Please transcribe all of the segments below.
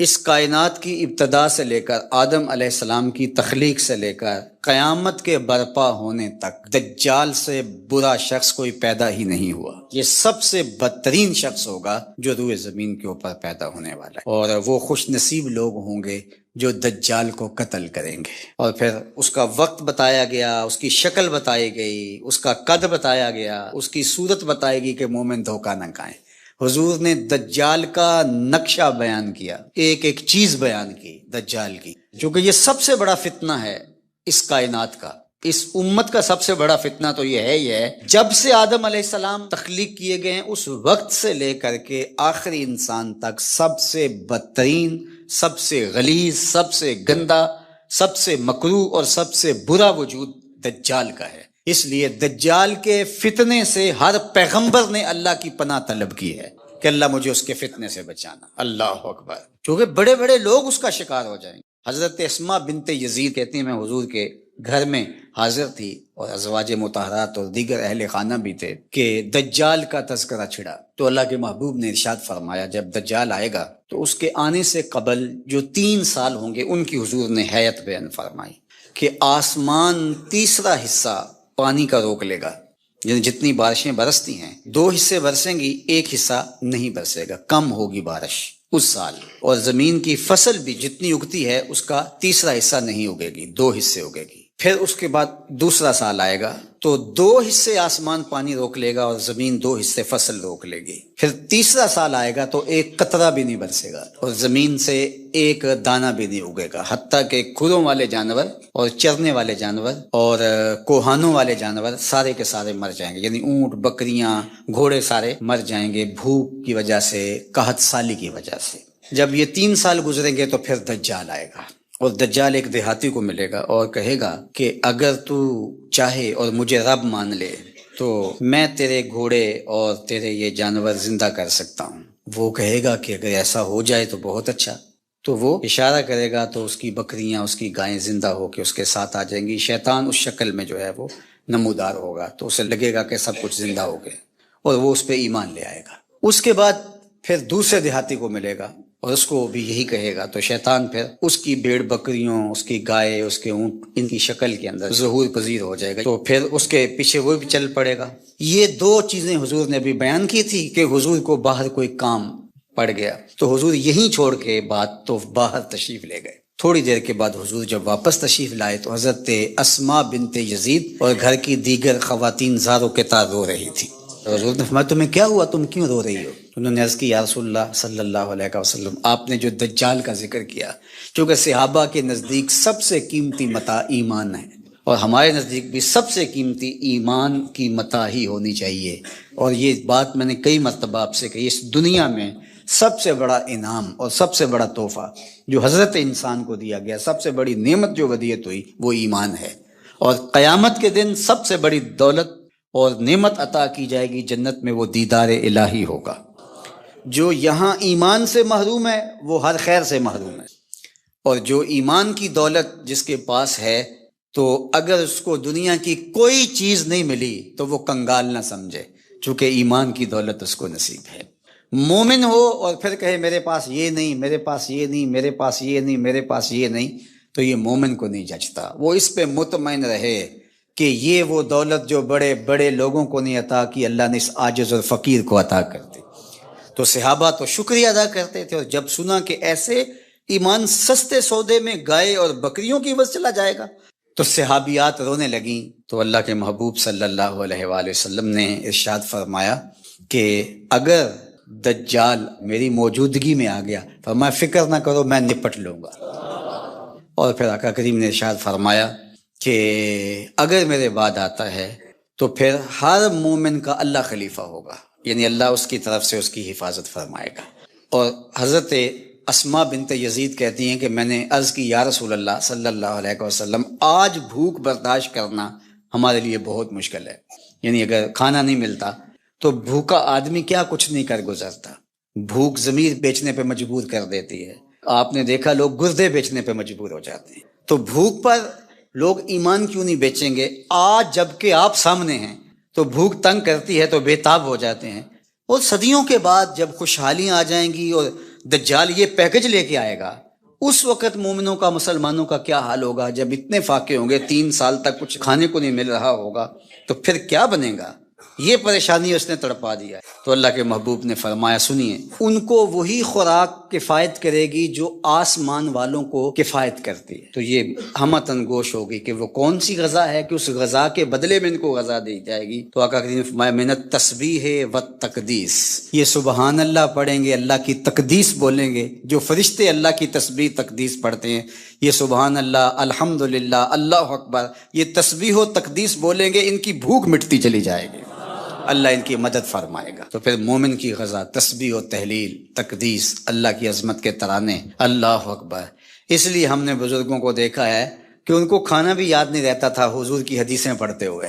اس کائنات کی ابتدا سے لے کر آدم علیہ السلام کی تخلیق سے لے کر قیامت کے برپا ہونے تک دجال سے برا شخص کوئی پیدا ہی نہیں ہوا۔ یہ سب سے بدترین شخص ہوگا جو روئے زمین کے اوپر پیدا ہونے والا ہے، اور وہ خوش نصیب لوگ ہوں گے جو دجال کو قتل کریں گے۔ اور پھر اس کا وقت بتایا گیا، اس کی شکل بتائی گئی، اس کا قد بتایا گیا، اس کی صورت بتائی گئی کہ مومن دھوکہ نہ کھائیں۔ حضور نے دجال کا نقشہ بیان کیا، ایک ایک چیز بیان کی دجال کی، کیونکہ یہ سب سے بڑا فتنہ ہے اس کائنات کا۔ اس امت کا سب سے بڑا فتنہ تو یہ ہے جب سے آدم علیہ السلام تخلیق کیے گئے ہیں اس وقت سے لے کر کے آخری انسان تک سب سے بدترین، سب سے غلیظ، سب سے گندا، سب سے مکروہ اور سب سے برا وجود دجال کا ہے۔ اس لیے دجال کے فتنے سے ہر پیغمبر نے اللہ کی پناہ طلب کی ہے کہ اللہ مجھے اس کے فتنے سے بچانا۔ اللہ اکبر، کیونکہ بڑے بڑے لوگ اس کا شکار ہو جائیں گے۔ حضرت اسماء بنت یزید کہتی ہیں میں حضور کے گھر میں حاضر تھی اور ازواج مطہرات اور دیگر اہل خانہ بھی تھے کہ دجال کا تذکرہ چھڑا، تو اللہ کے محبوب نے ارشاد فرمایا جب دجال آئے گا تو اس کے آنے سے قبل جو 3 سال ہوں گے ان کی حضور نے حیت بیان فرمائی کہ آسمان تیسرا حصہ پانی کا روک لے گا، یعنی جتنی بارشیں برستی ہیں 2 حصے برسیں گی، 1 حصہ نہیں برسے گا، کم ہوگی بارش اس سال، اور زمین کی فصل بھی جتنی اگتی ہے اس کا تیسرا حصہ نہیں اگے گی، 2 حصے اگے گی۔ پھر اس کے بعد دوسرا سال آئے گا تو 2 حصے آسمان پانی روک لے گا اور زمین 2 حصے فصل روک لے گی۔ پھر تیسرا سال آئے گا تو 1 قطرہ بھی نہیں برسے گا اور زمین سے 1 دانہ بھی نہیں اگے گا، حتیٰ کہ کھروں والے جانور اور چرنے والے جانور اور کوہانوں والے جانور سارے کے سارے مر جائیں گے، یعنی اونٹ، بکریاں، گھوڑے سارے مر جائیں گے بھوک کی وجہ سے، قحط سالی کی وجہ سے۔ جب یہ 3 سال گزریں گے تو پھر دجال آئے گا، اور دجال ایک دیہاتی کو ملے گا اور کہے گا کہ اگر تو چاہے اور مجھے رب مان لے تو میں تیرے گھوڑے اور تیرے یہ جانور زندہ کر سکتا ہوں۔ وہ کہے گا کہ اگر ایسا ہو جائے تو بہت اچھا، تو وہ اشارہ کرے گا تو اس کی بکریاں، اس کی گائیں زندہ ہو کے اس کے ساتھ آ جائیں گی۔ شیطان اس شکل میں جو ہے وہ نمودار ہوگا تو اسے لگے گا کہ سب کچھ زندہ ہو گئے اور وہ اس پہ ایمان لے آئے گا۔ اس کے بعد پھر دوسرے دیہاتی کو ملے گا اور اس کو بھی یہی کہے گا، تو شیطان پھر اس کی بھیڑ بکریوں، اس کی گائے، اس کے اونٹ، ان کی شکل کے اندر ظہور پذیر ہو جائے گا، تو پھر اس کے پیچھے وہ بھی چل پڑے گا۔ یہ 2 چیزیں حضور نے ابھی بیان کی تھی کہ حضور کو باہر کوئی کام پڑ گیا تو حضور یہیں چھوڑ کے بات تو باہر تشریف لے گئے۔ تھوڑی دیر کے بعد حضور جب واپس تشریف لائے تو حضرت اسماء بنت یزید اور گھر کی دیگر خواتین زاروں کے تار رو رہی تھی۔ حضور نے فرمایا تمہیں کیا ہوا، تم کیوں رو رہی ہو؟ انہوں نے عرض کی یا رسول اللہ صلی اللہ علیہ وسلم، آپ نے جو دجال کا ذکر کیا، چونکہ صحابہ کے نزدیک سب سے قیمتی متاع ایمان ہے اور ہمارے نزدیک بھی سب سے قیمتی ایمان کی متاع ہی ہونی چاہیے، اور یہ بات میں نے کئی مرتبہ آپ سے کہی، اس دنیا میں سب سے بڑا انعام اور سب سے بڑا تحفہ جو حضرت انسان کو دیا گیا، سب سے بڑی نعمت جو ودیعت ہوئی وہ ایمان ہے، اور قیامت کے دن سب سے بڑی دولت اور نعمت عطا کی جائے گی جنت میں، وہ دیدار الہی ہوگا۔ جو یہاں ایمان سے محروم ہے وہ ہر خیر سے محروم ہے، اور جو ایمان کی دولت جس کے پاس ہے تو اگر اس کو دنیا کی کوئی چیز نہیں ملی تو وہ کنگال نہ سمجھے، چونکہ ایمان کی دولت اس کو نصیب ہے۔ مومن ہو اور پھر کہے میرے پاس یہ نہیں، میرے پاس یہ نہیں، میرے پاس یہ نہیں، میرے پاس یہ نہیں، تو یہ مومن کو نہیں جچتا۔ وہ اس پہ مطمئن رہے کہ یہ وہ دولت جو بڑے بڑے لوگوں کو نہیں عطا کی، اللہ نے اس عاجز اور فقیر کو عطا کر دی۔ تو صحابہ تو شکریہ ادا کرتے تھے، اور جب سنا کہ ایسے ایمان سستے سودے میں گائے اور بکریوں کی بس چلا جائے گا تو صحابیات رونے لگیں، تو اللہ کے محبوب صلی اللہ علیہ وآلہ وسلم نے ارشاد فرمایا کہ اگر دجال میری موجودگی میں آ گیا فرمایا فکر نہ کرو میں نپٹ لوں گا، اور پھر آقا کریم نے ارشاد فرمایا کہ اگر میرے بعد آتا ہے تو پھر ہر مومن کا اللہ خلیفہ ہوگا، یعنی اللہ اس کی طرف سے اس کی حفاظت فرمائے گا۔ اور حضرت اسماء بنت یزید کہتی ہیں کہ میں نے عرض کی یا رسول اللہ صلی اللہ علیہ وسلم، آج بھوک برداشت کرنا ہمارے لیے بہت مشکل ہے، یعنی اگر کھانا نہیں ملتا تو بھوکا آدمی کیا کچھ نہیں کر گزرتا، بھوک ضمیر بیچنے پہ مجبور کر دیتی ہے، آپ نے دیکھا لوگ گردے بیچنے پہ مجبور ہو جاتے ہیں، تو بھوک پر لوگ ایمان کیوں نہیں بیچیں گے؟ آج جب کہ آپ سامنے ہیں تو بھوک تنگ کرتی ہے تو بے تاب ہو جاتے ہیں، اور صدیوں کے بعد جب خوشحالیاں آ جائیں گی اور دجال یہ پیکج لے کے آئے گا، اس وقت مومنوں کا، مسلمانوں کا کیا حال ہوگا؟ جب اتنے فاقے ہوں گے، 3 سال تک کچھ کھانے کو نہیں مل رہا ہوگا، تو پھر کیا بنے گا؟ یہ پریشانی اس نے تڑپا دیا ہے۔ تو اللہ کے محبوب نے فرمایا، سنیے، ان کو وہی خوراک کفایت کرے گی جو آسمان والوں کو کفایت کرتی ہے۔ تو یہ ہمتن گوش ہوگی کہ وہ کون سی غذا ہے کہ اس غذا کے بدلے میں ان کو غذا دی جائے گی۔ تو آقا کریم نے فرمایا، من التسبیح والتقدیس، یہ سبحان اللہ پڑھیں گے، اللہ کی تقدیس بولیں گے۔ جو فرشتے اللہ کی تسبیح تقدیس پڑھتے ہیں، یہ سبحان اللہ، الحمدللہ، اللہ اکبر، یہ تسبیح و تقدیس بولیں گے، ان کی بھوک مٹتی چلی جائے گی، اللہ ان کی مدد فرمائے گا۔ تو پھر مومن کی غذا تسبیح و تحلیل، تقدیس، اللہ کی عظمت کے ترانے، اللہ اکبر۔ اس لیے ہم نے بزرگوں کو دیکھا ہے کہ ان کو کھانا بھی یاد نہیں رہتا تھا حضور کی حدیثیں پڑھتے ہوئے۔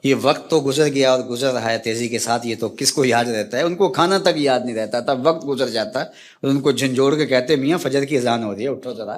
یہ وقت تو گزر گیا اور گزر رہا ہے تیزی کے ساتھ، یہ تو کس کو یاد رہتا ہے؟ ان کو کھانا تک یاد نہیں رہتا تھا، وقت گزر جاتا اور ان کو جھنجھوڑ کے کہتے، میاں فجر کی اذان ہو رہی ہے، اٹھو ذرا۔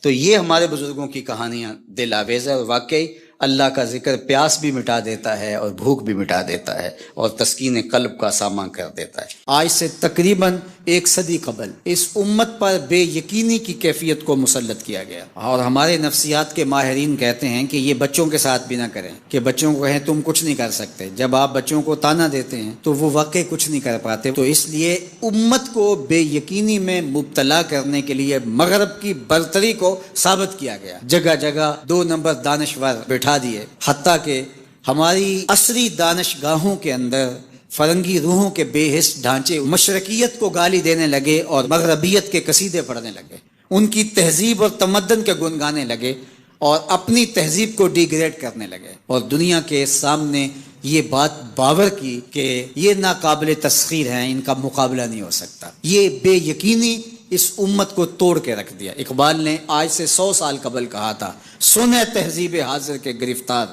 تو یہ ہمارے بزرگوں کی کہانیاں دل آویز ہے، اور واقعی اللہ کا ذکر پیاس بھی مٹا دیتا ہے اور بھوک بھی مٹا دیتا ہے اور تسکین قلب کا سامان کر دیتا ہے۔ آج سے تقریباً 1 صدی قبل اس امت پر بے یقینی کی کیفیت کو مسلط کیا گیا، اور ہمارے نفسیات کے ماہرین کہتے ہیں کہ یہ بچوں کے ساتھ بھی نہ کریں، کہ بچوں کو کہیں تم کچھ نہیں کر سکتے۔ جب آپ بچوں کو تانا دیتے ہیں تو وہ واقعی کچھ نہیں کر پاتے۔ تو اس لیے امت کو بے یقینی میں مبتلا کرنے کے لیے مغرب کی برتری کو ثابت کیا گیا، جگہ جگہ 2 نمبر دانشور بٹھا دیے، حتیٰ کہ ہماری عصری دانش گاہوں کے اندر فرنگی روحوں کے بے حس ڈھانچے مشرقیت کو گالی دینے لگے اور مغربیت کے قصیدے پڑھنے لگے، ان کی تہذیب اور تمدن کے گن گانے لگے اور اپنی تہذیب کو ڈی گریڈ کرنے لگے، اور دنیا کے سامنے یہ بات باور کی کہ یہ ناقابل تسخیر ہیں، ان کا مقابلہ نہیں ہو سکتا۔ یہ بے یقینی اس امت کو توڑ کے رکھ دیا۔ اقبال نے آج سے 100 سال قبل کہا تھا، سنے تہذیب حاضر کے گرفتار،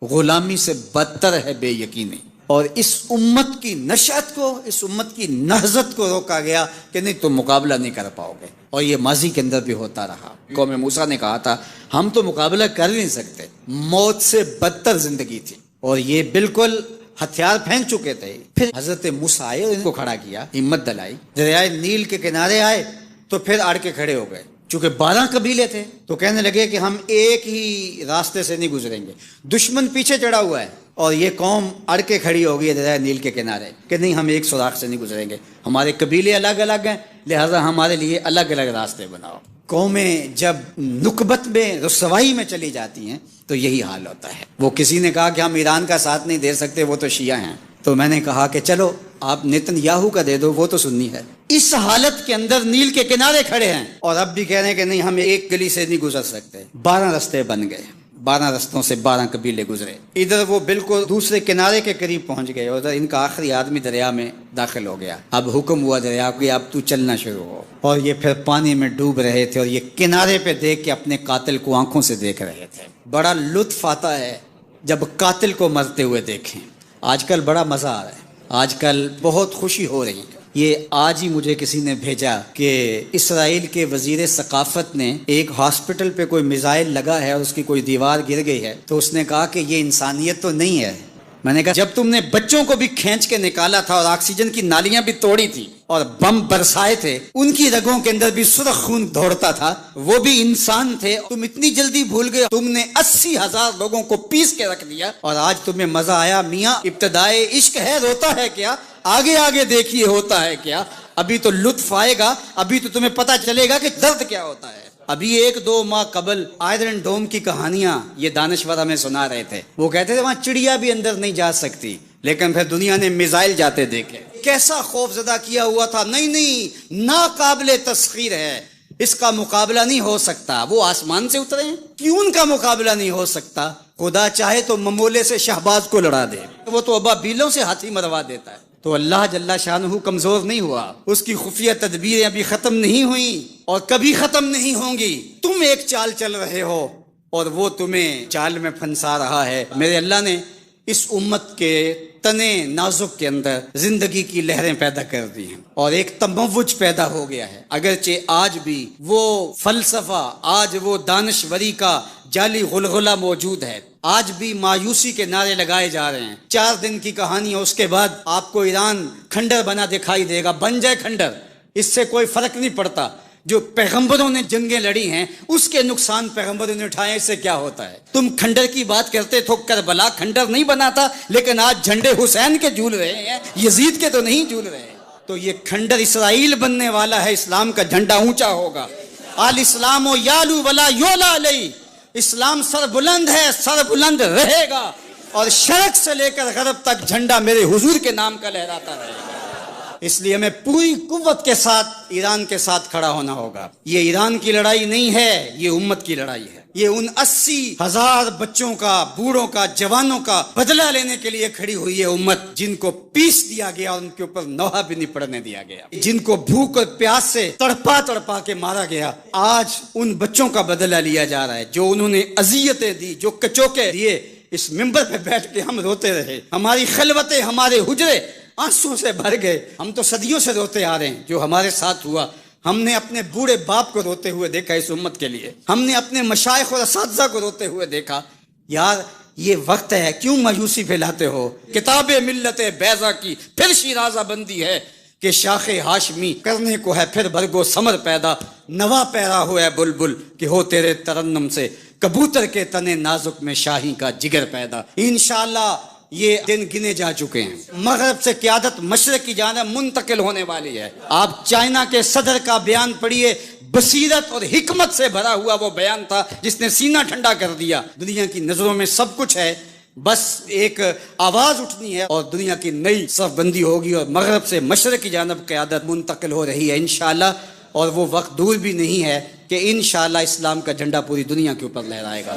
غلامی سے بدتر ہے بے یقینی۔ اور اس امت کی نشأت کو، اس امت کی نہضت کو روکا گیا کہ نہیں، تم مقابلہ نہیں کر پاؤ گے، اور یہ ماضی کے اندر بھی ہوتا رہا۔ قوم موسیٰ نے کہا تھا، ہم تو مقابلہ کر نہیں سکتے، موت سے بدتر زندگی تھی، اور یہ بالکل ہتھیار پھینک چکے تھے۔ پھر حضرت موسیٰ آئے اور ان کو کھڑا کیا، ہمت دلائی، دریائے نیل کے کنارے آئے تو پھر اڑ کے کھڑے ہو گئے۔ چونکہ 12 قبیلے تھے تو کہنے لگے کہ ہم ایک ہی راستے سے نہیں گزریں گے، دشمن پیچھے چڑھا ہوا ہے، اور یہ قوم اڑ کے کھڑی ہو گئی ہے دریائے نیل کے کنارے کہ نہیں، ہم ایک سوراخ سے نہیں گزریں گے، ہمارے قبیلے الگ الگ ہیں، لہٰذا ہمارے لیے الگ الگ راستے بناؤ۔ قومیں جب نکبت میں، رسوائی میں چلی جاتی ہیں تو یہی حال ہوتا ہے۔ وہ کسی نے کہا کہ ہم ایران کا ساتھ نہیں دے سکتے، وہ تو شیعہ ہیں، تو میں نے کہا کہ چلو آپ نیتن یاہو کا دے دو، وہ تو سنی ہے۔ اس حالت کے اندر نیل کے کنارے کھڑے ہیں اور اب بھی کہہ رہے ہیں کہ نہیں، ہم ایک گلی سے نہیں گزر سکتے۔ 12 رستے بن گئے، 12 رستوں سے 12 قبیلے گزرے، ادھر وہ بالکل دوسرے کنارے کے قریب پہنچ گئے، ادھر ان کا آخری آدمی دریا میں داخل ہو گیا۔ اب حکم ہوا دریا کو، اب تو چلنا شروع ہو، اور یہ پھر پانی میں ڈوب رہے تھے، اور یہ کنارے پہ دیکھ کے اپنے قاتل کو آنکھوں سے دیکھ رہے تھے۔ بڑا لطف آتا ہے جب قاتل کو مرتے ہوئے دیکھیں۔ آج کل بڑا مزہ آ رہا ہے، آج کل بہت خوشی ہو رہی ہے۔ یہ آج ہی مجھے کسی نے بھیجا کہ اسرائیل کے وزیر ثقافت نے ایک ہاسپٹل پہ کوئی میزائل لگا ہے اور اس کی کوئی دیوار گر گئی ہے، تو اس نے کہا کہ یہ انسانیت تو نہیں ہے۔ میں نے کہا جب تم نے بچوں کو بھی کھینچ کے نکالا تھا اور آکسیجن کی نالیاں بھی توڑی تھی اور بم برسائے تھے، ان کی رگوں کے اندر بھی سرخ خون دوڑتا تھا، وہ بھی انسان تھے، تم اتنی جلدی بھول گئے، تم نے 80,000 لوگوں کو پیس کے رکھ دیا اور آج تمہیں مزہ آیا۔ میاں ابتدائے عشق ہے، روتا ہے کیا، آگے آگے دیکھیے ہوتا ہے کیا، ابھی تو لطف آئے گا، ابھی تو تمہیں پتہ چلے گا کہ درد کیا ہوتا ہے۔ ابھی 1-2 ماہ قبل آئرن ڈوم کی کہانیاں یہ دانشور ہمیں سنا رہے تھے، وہ کہتے تھے وہاں چڑیا بھی اندر نہیں جا سکتی، لیکن پھر دنیا نے میزائل جاتے دیکھے، کیسا خوف زدہ کیا ہوا تھا۔ نہیں، ناقابل تسخیر ہے، اس کا مقابلہ نہیں ہو سکتا۔ وہ آسمان سے اترے ہیں، کیوں ان کا مقابلہ نہیں ہو سکتا؟ خدا چاہے تو ممولے سے شہباز کو لڑا دے، وہ تو ابابیلوں سے ہاتھی مروا دیتا ہے۔ تو اللہ جل شانہ کمزور نہیں ہوا، اس کی خفیہ تدبیریں ابھی ختم نہیں ہوئیں اور کبھی ختم نہیں ہوں گی۔ تم ایک چال چل رہے ہو اور وہ تمہیں چال میں پھنسا رہا ہے۔ میرے اللہ نے اس امت کے تنے نازک کے اندر زندگی کی لہریں پیدا کر دی ہیں اور ایک تموج پیدا ہو گیا ہے، اگرچہ آج بھی وہ فلسفہ، آج وہ دانشوری کا جعلی غلغلہ موجود ہے، آج بھی مایوسی کے نعرے لگائے جا رہے ہیں۔ 4 دن کی کہانی ہے، اس کے بعد آپ کو ایران کھنڈر بنا دکھائی دے گا، بن جائے کھنڈر، اس سے کوئی فرق نہیں پڑتا. جو پیغمبروں نے جنگیں لڑی ہیں اس کے نقصان پیغمبروں نے اٹھائے، اس سے کیا ہوتا ہے؟ تم کھنڈر کی بات کرتے تھو، کربلا کھنڈر نہیں بنا تھا، لیکن آج جھنڈے حسین کے جھول رہے ہیں، یزید کے تو نہیں جھول رہے. تو یہ کھنڈر اسرائیل بننے والا ہے، اسلام کا جھنڈا اونچا ہوگا. الاسلام و یالو ولا یولا علیہ، اسلام سر بلند ہے، سر بلند رہے گا، اور شرق سے لے کر غرب تک جھنڈا میرے حضور کے نام کا لہراتا رہے گا. اس لیے ہمیں پوری قوت کے ساتھ ایران کے ساتھ کھڑا ہونا ہوگا. یہ ایران کی لڑائی نہیں ہے، یہ امت کی لڑائی ہے. یہ ان 80,000 بچوں کا، بوڑھوں کا، جوانوں کا بدلہ لینے کے لیے کھڑی ہوئی ہے امت، جن کو پیس دیا گیا اور ان کے اوپر نوحہ بھی نہیں پڑنے دیا گیا، جن کو بھوک اور پیاس سے تڑپا تڑپا کے مارا گیا. آج ان بچوں کا بدلہ لیا جا رہا ہے جو انہوں نے اذیتیں دی، جو کچوکے دیے. اس ممبر پہ بیٹھ کے ہم روتے رہے، ہماری خلوتیں، ہمارے حجرے آنسوں سے بھر گئے. ہم تو صدیوں سے روتے آ رہے ہیں جو ہمارے ساتھ ہوا. ہم نے اپنے بوڑھے باپ کو روتے ہوئے دیکھا اس امت کے لیے، ہم نے اپنے مشائخ اور اساتذہ کو روتے ہوئے دیکھا. یار یہ وقت ہے، کیوں مایوسی پھیلاتے ہو؟ کتاب ملت بیضا کی پھر شیرازہ بندی ہے کہ شاخ ہاشمی کرنے کو ہے پھر برگو ثمر پیدا. نوا پیرا ہوا ہے بلبل کہ ہو تیرے ترنم سے، کبوتر کے تنے نازک میں شاہی کا جگر پیدا. انشاءاللہ یہ دن گنے جا چکے ہیں. مغرب سے قیادت مشرق کی جانب منتقل ہونے والی ہے. آپ چائنا کے صدر کا بیان پڑھیے، بصیرت اور حکمت سے بھرا ہوا وہ بیان تھا جس نے سینہ ٹھنڈا کر دیا. دنیا کی نظروں میں سب کچھ ہے، بس ایک آواز اٹھنی ہے اور دنیا کی نئی صف بندی ہوگی، اور مغرب سے مشرق کی جانب قیادت منتقل ہو رہی ہے انشاءاللہ. اور وہ وقت دور بھی نہیں ہے کہ انشاءاللہ اسلام کا جھنڈا پوری دنیا کے اوپر لہرائے گا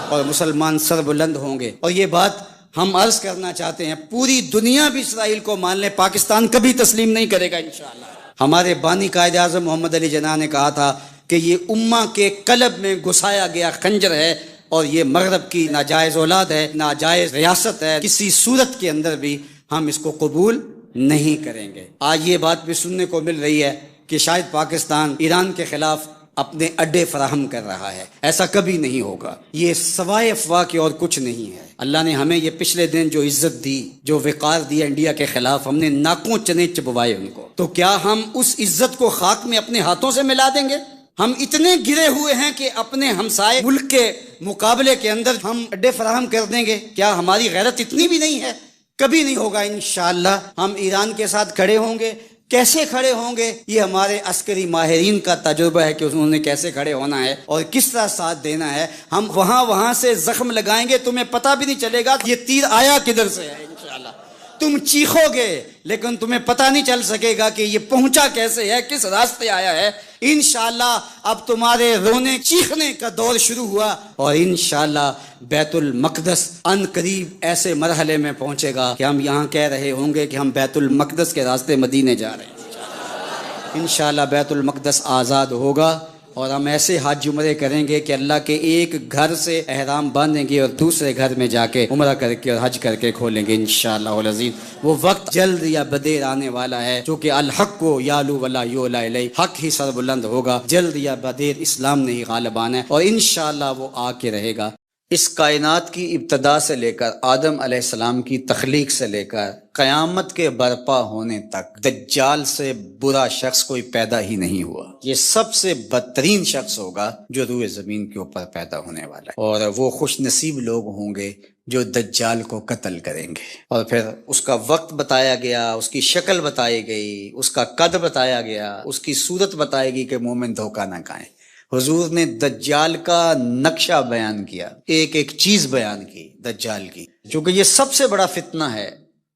اور مسلمان سر بلند ہوں گے. اور یہ بات ہم عرض کرنا چاہتے ہیں، پوری دنیا بھی اسرائیل کو مان لے، پاکستان کبھی تسلیم نہیں کرے گا انشاءاللہ. ہمارے بانی قائد اعظم محمد علی جناح نے کہا تھا کہ یہ امہ کے قلب میں گھسایا گیا خنجر ہے، اور یہ مغرب کی ناجائز اولاد ہے، ناجائز ریاست ہے، کسی صورت کے اندر بھی ہم اس کو قبول نہیں کریں گے. آج یہ بات بھی سننے کو مل رہی ہے کہ شاید پاکستان ایران کے خلاف اپنے اڈے فراہم کر رہا ہے. ایسا کبھی نہیں ہوگا، یہ سوائے افواہ کے اور کچھ نہیں ہے. اللہ نے ہمیں یہ پچھلے دن جو عزت دی، جو وقار دیا انڈیا کے خلاف، ہم نے ناکوں چنے چبوائے ان کو. تو کیا ہم اس عزت کو خاک میں اپنے ہاتھوں سے ملا دیں گے؟ ہم اتنے گرے ہوئے ہیں کہ اپنے ہمسائے ملک کے مقابلے کے اندر ہم اڈے فراہم کر دیں گے؟ کیا ہماری غیرت اتنی بھی نہیں ہے؟ کبھی نہیں ہوگا انشاءاللہ. ہم ایران کے ساتھ کھڑے ہوں گے. کیسے کھڑے ہوں گے؟ یہ ہمارے عسکری ماہرین کا تجربہ ہے کہ انہوں نے کیسے کھڑے ہونا ہے اور کس طرح ساتھ دینا ہے. ہم وہاں سے زخم لگائیں گے، تمہیں پتہ بھی نہیں چلے گا یہ تیر آیا کدھر سے ہے انشاءاللہ. تم چیخو گے لیکن تمہیں پتہ نہیں چل سکے گا کہ یہ پہنچا کیسے ہے، کس راستے آیا ہے. انشاءاللہ اب تمہارے رونے چیخنے کا دور شروع ہوا، اور انشاءاللہ بیت المقدس ان قریب ایسے مرحلے میں پہنچے گا کہ ہم یہاں کہہ رہے ہوں گے کہ ہم بیت المقدس کے راستے مدینے جا رہے ہیں. انشاءاللہ بیت المقدس آزاد ہوگا، اور ہم ایسے حج عمرے کریں گے کہ اللہ کے ایک گھر سے احرام باندھیں گے اور دوسرے گھر میں جا کے عمرہ کر کے اور حج کر کے کھولیں گے انشاءاللہ العزیز. وہ وقت جلد یا بدیر آنے والا ہے، چونکہ الحق کو یالو ولا یولا الیہ، حق ہی سر بلند ہوگا. جلد یا بدیر اسلام نے ہی غالب آنا ہے، اور انشاءاللہ وہ آ کے رہے گا. اس کائنات کی ابتدا سے لے کر آدم علیہ السلام کی تخلیق سے لے کر قیامت کے برپا ہونے تک دجال سے برا شخص کوئی پیدا ہی نہیں ہوا. یہ سب سے بدترین شخص ہوگا جو روئے زمین کے اوپر پیدا ہونے والا ہے، اور وہ خوش نصیب لوگ ہوں گے جو دجال کو قتل کریں گے. اور پھر اس کا وقت بتایا گیا، اس کی شکل بتائی گئی، اس کا قد بتایا گیا، اس کی صورت بتائے گی کہ مومن دھوکہ نہ کھائیں. حضور نے دجال کا نقشہ بیان کیا، ایک ایک چیز بیان کی دجال کی، کیونکہ یہ سب سے بڑا فتنہ ہے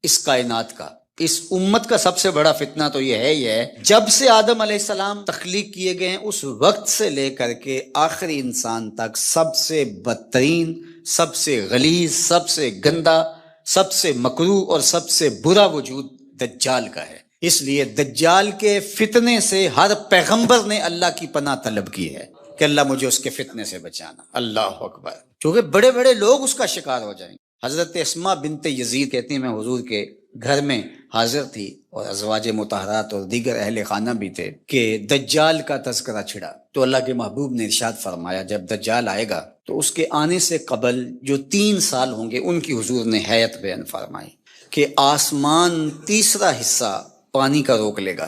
اس کائنات کا. اس امت کا سب سے بڑا فتنہ تو یہ ہے جب سے آدم علیہ السلام تخلیق کیے گئے ہیں اس وقت سے لے کر کے آخری انسان تک سب سے بدترین، سب سے غلیظ، سب سے گندا، سب سے مکروہ اور سب سے برا وجود دجال کا ہے. اس لیے دجال کے فتنے سے ہر پیغمبر نے اللہ کی پناہ طلب کی ہے کہ اللہ مجھے اس کے فتنے سے بچانا. اللہ اکبر. کیونکہ بڑے بڑے لوگ اس کا شکار ہو جائیں گے. حضرت اسماء بنت یزید کہتی ہیں میں حضور کے گھر میں حاضر تھی اور ازواج مطہرات اور دیگر اہل خانہ بھی تھے کہ دجال کا تذکرہ چھڑا. تو اللہ کے محبوب نے ارشاد فرمایا جب دجال آئے گا تو اس کے آنے سے قبل جو 3 سال ہوں گے ان کی حضور نے حیت بیان فرمائی کہ آسمان تیسرا حصہ پانی کا روک لے گا،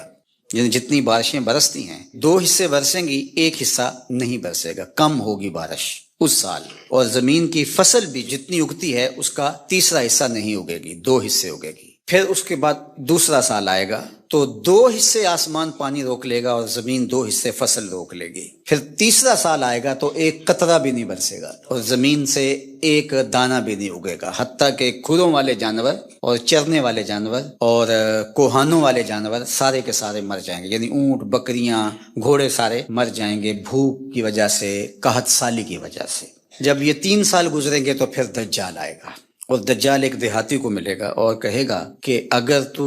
یعنی جتنی بارشیں برستی ہیں 2 حصے برسیں گی، 1 حصہ نہیں برسے گا، کم ہوگی بارش اس سال. اور زمین کی فصل بھی جتنی اگتی ہے اس کا تیسرا حصہ نہیں اگے گی، 2 حصے اگے گی. پھر اس کے بعد دوسرا سال آئے گا تو 2 حصے آسمان پانی روک لے گا اور زمین 2 حصے فصل روک لے گی. پھر تیسرا سال آئے گا تو 1 قطرہ بھی نہیں برسے گا اور زمین سے 1 دانہ بھی نہیں اگے گا، حتیٰ کہ کھروں والے جانور اور چرنے والے جانور اور کوہانوں والے جانور سارے کے سارے مر جائیں گے. یعنی اونٹ، بکریاں، گھوڑے سارے مر جائیں گے بھوک کی وجہ سے، قحط سالی کی وجہ سے. جب یہ 3 سال گزریں گے تو پھر دجال آئے گا اور دجال ایک دیہاتی کو ملے گا اور کہے گا کہ اگر تو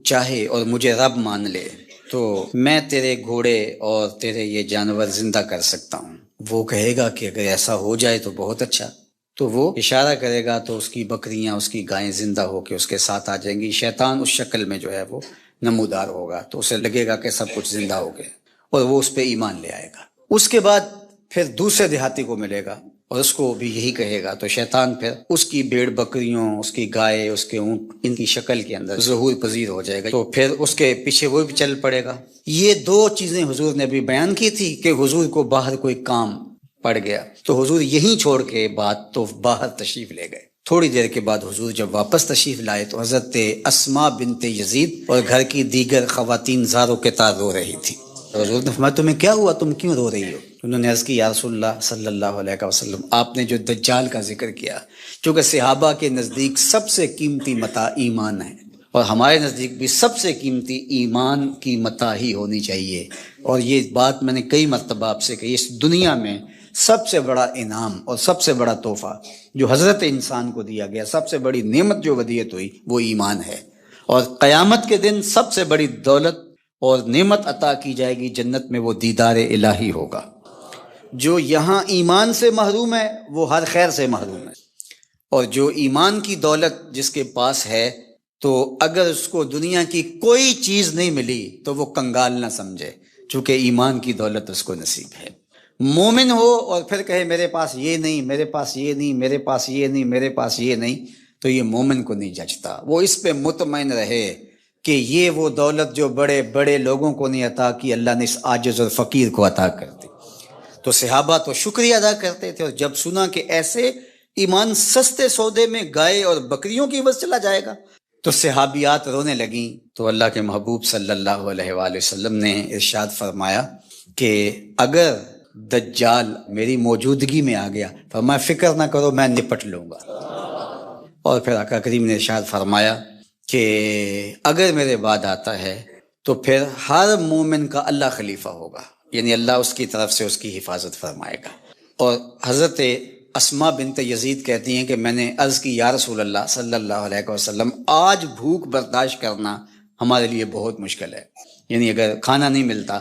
چاہے اور مجھے رب مان لے تو میں تیرے گھوڑے اور تیرے یہ جانور زندہ کر سکتا ہوں. وہ کہے گا کہ اگر ایسا ہو جائے تو بہت اچھا. تو وہ اشارہ کرے گا تو اس کی بکریاں، اس کی گائیں زندہ ہو کے اس کے ساتھ آ جائیں گی. شیطان اس شکل میں جو ہے وہ نمودار ہوگا تو اسے لگے گا کہ سب کچھ زندہ ہو گئے اور وہ اس پہ ایمان لے آئے گا. اس کے بعد پھر دوسرے دیہاتی کو ملے گا اور اس کو بھی یہی کہے گا تو شیطان پھر اس کی بھیڑ بکریوں، اس کی گائے، اس کے اونٹ، ان کی شکل کے اندر ظہور پذیر ہو جائے گا تو پھر اس کے پیچھے وہ بھی چل پڑے گا. یہ 2 چیزیں حضور نے بھی بیان کی تھی کہ حضور کو باہر کوئی کام پڑ گیا تو حضور یہیں چھوڑ کے بات تو باہر تشریف لے گئے. تھوڑی دیر کے بعد حضور جب واپس تشریف لائے تو حضرت اسماء بنت یزید اور گھر کی دیگر خواتین زاروں کے تار رو رہی تھی. حضور نے فرمایا تمہیں کیا ہوا، تم کیوں رو رہی ہو؟ انہوں نے عرض کی یا رسول اللہ صلی اللہ علیہ وسلم، آپ نے جو دجال کا ذکر کیا، چونکہ صحابہ کے نزدیک سب سے قیمتی متاع ایمان ہے اور ہمارے نزدیک بھی سب سے قیمتی ایمان کی متاع ہی ہونی چاہیے. اور یہ بات میں نے کئی مرتبہ آپ سے کہی، اس دنیا میں سب سے بڑا انعام اور سب سے بڑا تحفہ جو حضرت انسان کو دیا گیا، سب سے بڑی نعمت جو ودیعت ہوئی وہ ایمان ہے. اور قیامت کے دن سب سے بڑی دولت اور نعمت عطا کی جائے گی جنت میں، وہ دیدار الہی ہوگا. جو یہاں ایمان سے محروم ہے وہ ہر خیر سے محروم ہے، اور جو ایمان کی دولت جس کے پاس ہے تو اگر اس کو دنیا کی کوئی چیز نہیں ملی تو وہ کنگال نہ سمجھے، چونکہ ایمان کی دولت اس کو نصیب ہے. مومن ہو اور پھر کہے میرے پاس یہ نہیں، میرے پاس یہ نہیں، میرے پاس یہ نہیں، میرے پاس یہ نہیں، تو یہ مومن کو نہیں جچتا. وہ اس پہ مطمئن رہے کہ یہ وہ دولت جو بڑے بڑے لوگوں کو نہیں عطا کی، اللہ نے اس عاجز اور فقیر کو عطا کر دی. تو صحابہ تو شکریہ ادا کرتے تھے، اور جب سنا کہ ایسے ایمان سستے سودے میں گائے اور بکریوں کی بس چلا جائے گا تو صحابیات رونے لگیں. تو اللہ کے محبوب صلی اللہ علیہ وآلہ وسلم نے ارشاد فرمایا کہ اگر دجال میری موجودگی میں آ گیا فرمایا فکر نہ کرو، میں نپٹ لوں گا. اور پھر آقا کریم نے ارشاد فرمایا کہ اگر میرے بعد آتا ہے تو پھر ہر مومن کا اللہ خلیفہ ہوگا، یعنی اللہ اس کی طرف سے اس کی حفاظت فرمائے گا. اور حضرت اسماء بنت یزید کہتی ہیں کہ میں نے عرض کی یا رسول اللہ صلی اللہ علیہ وسلم، آج بھوک برداشت کرنا ہمارے لیے بہت مشکل ہے. یعنی اگر کھانا نہیں ملتا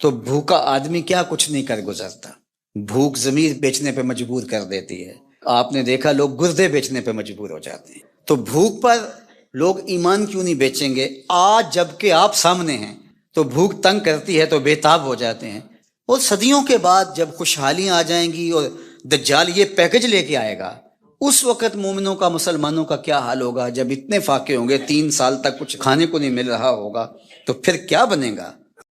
تو بھوکا آدمی کیا کچھ نہیں کر گزرتا. بھوک ضمیر بیچنے پہ مجبور کر دیتی ہے. آپ نے دیکھا لوگ گردے بیچنے پہ مجبور ہو جاتے ہیں. تو بھوک پر لوگ ایمان کیوں نہیں بیچیں گے؟ آج جب کہ آپ سامنے ہیں تو بھوک تنگ کرتی ہے تو بے تاب ہو جاتے ہیں. اور صدیوں کے بعد جب خوشحالیاں آ جائیں گی اور دجال یہ پیکج لے کے آئے گا، اس وقت مومنوں کا، مسلمانوں کا کیا حال ہوگا؟ جب اتنے فاقے ہوں گے، 3 سال تک کچھ کھانے کو نہیں مل رہا ہوگا تو پھر کیا بنے گا؟